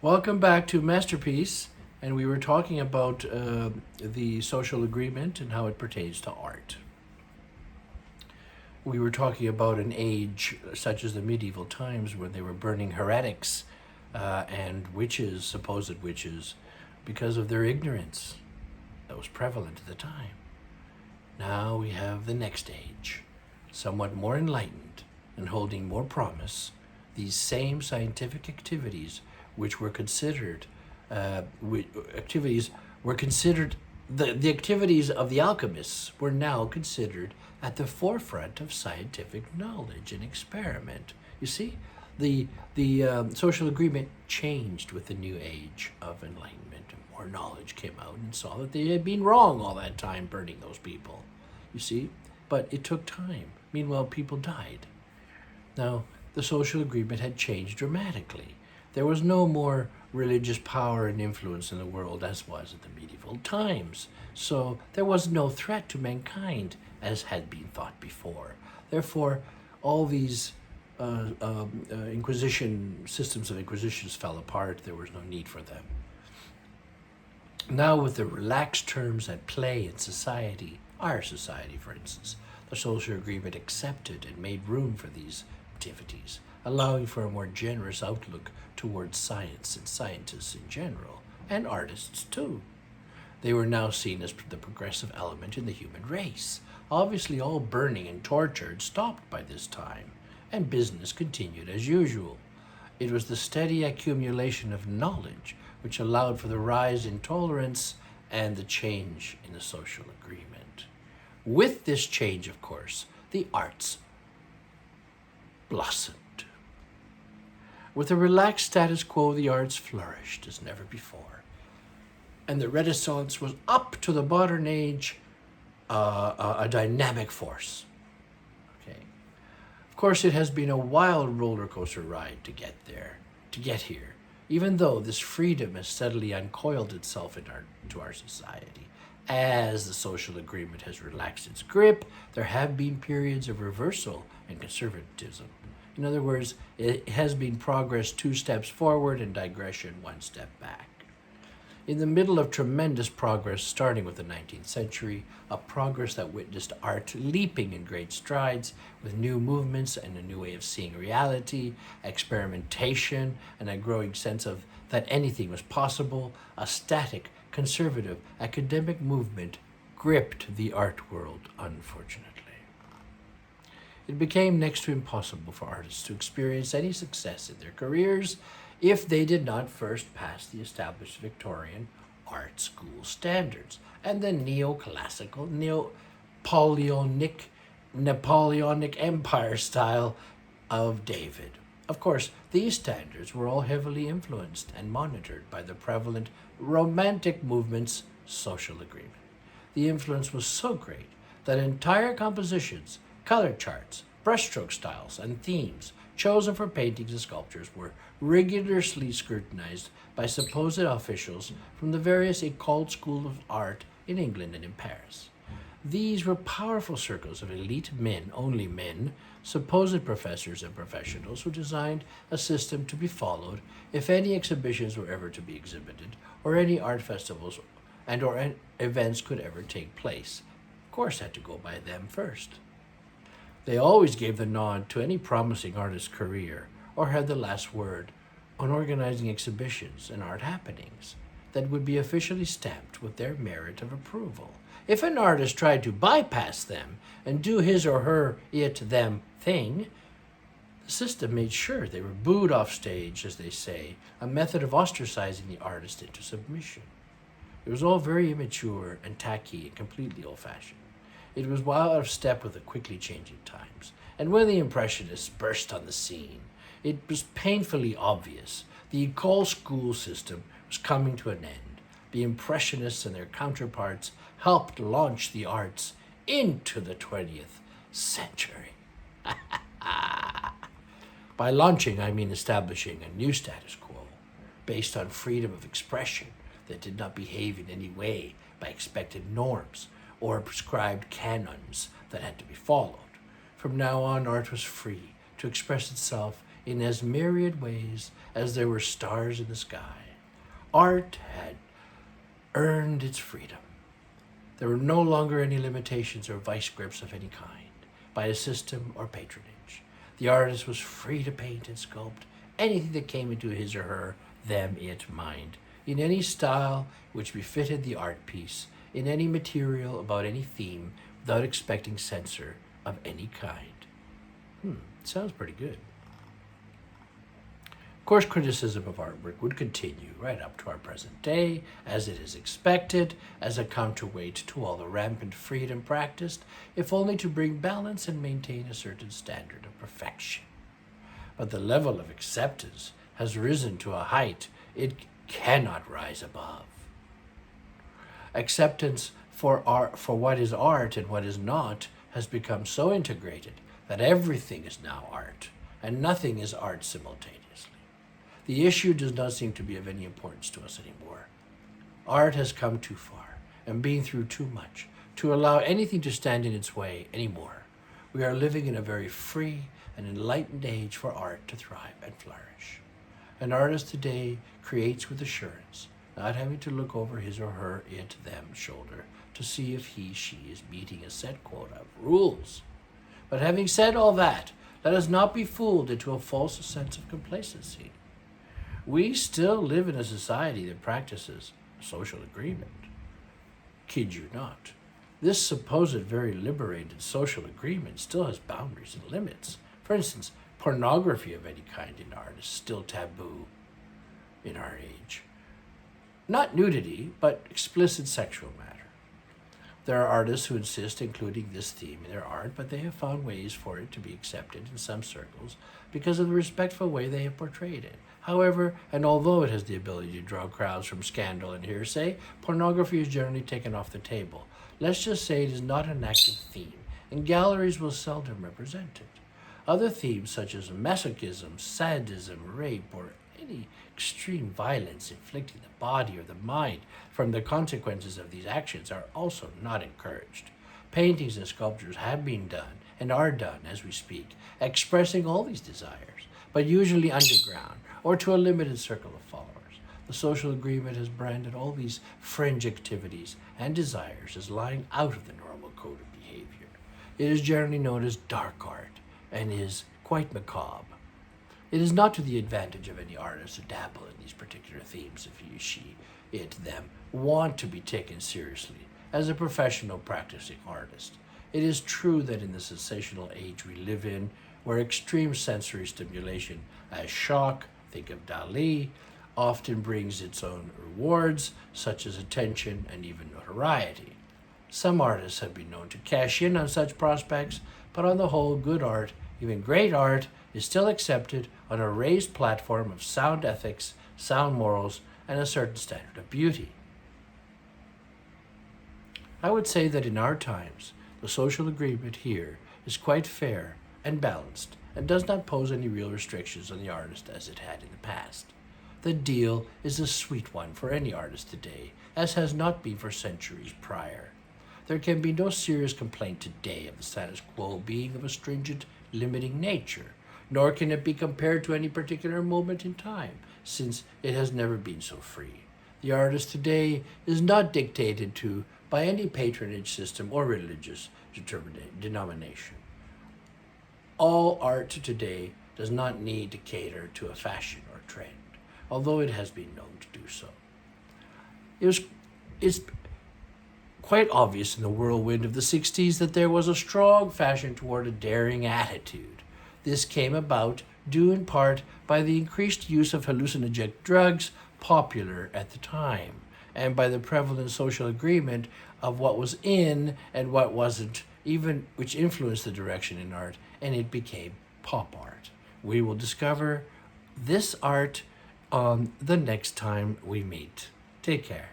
Welcome back to Masterpiece, and we were talking about the social agreement and how it pertains to art. We were talking about an age such as the medieval times when they were burning heretics and witches, supposed witches, because of their ignorance that was prevalent at the time. Now we have the next age, somewhat more enlightened and holding more promise. These same scientific activities which were considered activities were considered the activities of the alchemists were now considered at the forefront of scientific knowledge and experiment. You see, the social agreement changed with the new age of enlightenment, and more knowledge came out and saw that they had been wrong all that time burning those people. You see, but it took time. Meanwhile, people died. Now, the social agreement had changed dramatically. There was no more religious power and influence in the world as was at the medieval times. So there was no threat to mankind as had been thought before. Therefore, all these inquisition systems of inquisitions fell apart. There was no need for them. Now, with the relaxed terms at play in society, our society, for instance, the social agreement accepted and made room for these activities, allowing for a more generous outlook towards science and scientists in general, and artists too. They were now seen as the progressive element in the human race. Obviously, all burning and torture had stopped by this time, and business continued as usual. It was the steady accumulation of knowledge which allowed for the rise in tolerance and the change in the social agreement. With this change, of course, the arts blossomed. With a relaxed status quo, the arts flourished as never before. And the Renaissance was up to the modern age a dynamic force. Okay. Of course, it has been a wild roller coaster ride to get here, even though this freedom has steadily uncoiled itself into our society. As the social agreement has relaxed its grip, there have been periods of reversal and conservatism. In other words, it has been progress 2 steps forward and digression 1 step back. In the middle of tremendous progress, starting with the 19th century, a progress that witnessed art leaping in great strides with new movements and a new way of seeing reality, experimentation, and a growing sense of that anything was possible, a static, conservative, academic movement gripped the art world, unfortunately. It became next to impossible for artists to experience any success in their careers if they did not first pass the established Victorian art school standards and the neoclassical, Napoleonic Empire style of David. Of course, these standards were all heavily influenced and monitored by the prevalent Romantic movement's social agreement. The influence was so great that entire compositions, color charts, brushstroke styles, and themes chosen for paintings and sculptures were rigorously scrutinized by supposed officials from the various écoles schools of art in England and in Paris. These were powerful circles of elite men, only men, supposed professors and professionals who designed a system to be followed if any exhibitions were ever to be exhibited, or any art festivals or events could ever take place. Of course, had to go by them first. They always gave the nod to any promising artist's career, or had the last word on organizing exhibitions and art happenings that would be officially stamped with their merit of approval. If an artist tried to bypass them and do his or her them thing, the system made sure they were booed off stage, as they say, a method of ostracizing the artist into submission. It was all very immature and tacky and completely old-fashioned. It was well out of step with the quickly changing times. And when the Impressionists burst on the scene, it was painfully obvious the école school system was coming to an end. The Impressionists and their counterparts helped launch the arts into the 20th century. By launching, I mean establishing a new status quo based on freedom of expression that did not behave in any way by expected norms or prescribed canons that had to be followed. From now on, art was free to express itself in as myriad ways as there were stars in the sky. Art had earned its freedom. There were no longer any limitations or vice grips of any kind, by a system or patronage. The artist was free to paint and sculpt anything that came into his or her, them, it mind, in any style which befitted the art piece, in any material, about any theme, without expecting censor of any kind. Sounds pretty good. Of course, criticism of artwork would continue right up to our present day, as it is expected, as a counterweight to all the rampant freedom practiced, if only to bring balance and maintain a certain standard of perfection. But the level of acceptance has risen to a height it cannot rise above. Acceptance for art, for what is art and what is not, has become so integrated that everything is now art, and nothing is art simultaneously. The issue does not seem to be of any importance to us anymore. Art has come too far, and been through too much, to allow anything to stand in its way anymore. We are living in a very free and enlightened age for art to thrive and flourish. An artist today creates with assurance, not having to look over his or her it, them shoulder to see if he, she is meeting a set quota of rules. But having said all that, let us not be fooled into a false sense of complacency. We still live in a society that practices social agreement. Kid you not. This supposed very liberated social agreement still has boundaries and limits. For instance, pornography of any kind in art is still taboo in our age. Not nudity, but explicit sexual matter. There are artists who insist including this theme in their art, but they have found ways for it to be accepted in some circles because of the respectful way they have portrayed it. However, and although it has the ability to draw crowds from scandal and hearsay, pornography is generally taken off the table. Let's just say it is not an active theme, and galleries will seldom represent it. Other themes such as masochism, sadism, rape, or any extreme violence inflicting the body or the mind from the consequences of these actions are also not encouraged. Paintings and sculptures have been done and are done as we speak, expressing all these desires, but usually underground or to a limited circle of followers. The social agreement has branded all these fringe activities and desires as lying out of the normal code of behavior. It is generally known as dark art and is quite macabre. It is not to the advantage of any artist to dabble in these particular themes if he, she, it, them want to be taken seriously as a professional practicing artist. It is true that in the sensational age we live in, where extreme sensory stimulation as shock, think of Dali, often brings its own rewards, such as attention and even notoriety. Some artists have been known to cash in on such prospects, but on the whole, good art, even great art, is still accepted on a raised platform of sound ethics, sound morals, and a certain standard of beauty. I would say that in our times, the social agreement here is quite fair and balanced, and does not pose any real restrictions on the artist as it had in the past. The deal is a sweet one for any artist today, as has not been for centuries prior. There can be no serious complaint today of the status quo being of a stringent, limiting nature, nor can it be compared to any particular moment in time, since it has never been so free. The artist today is not dictated to by any patronage system or religious denomination. All art today does not need to cater to a fashion or trend, although it has been known to do so. It's quite obvious in the whirlwind of the 60s that there was a strong fashion toward a daring attitude. This came about due in part by the increased use of hallucinogenic drugs popular at the time, and by the prevalent social agreement of what was in and what wasn't, even which influenced the direction in art, and it became pop art. We will discover this art on the next time we meet. Take care.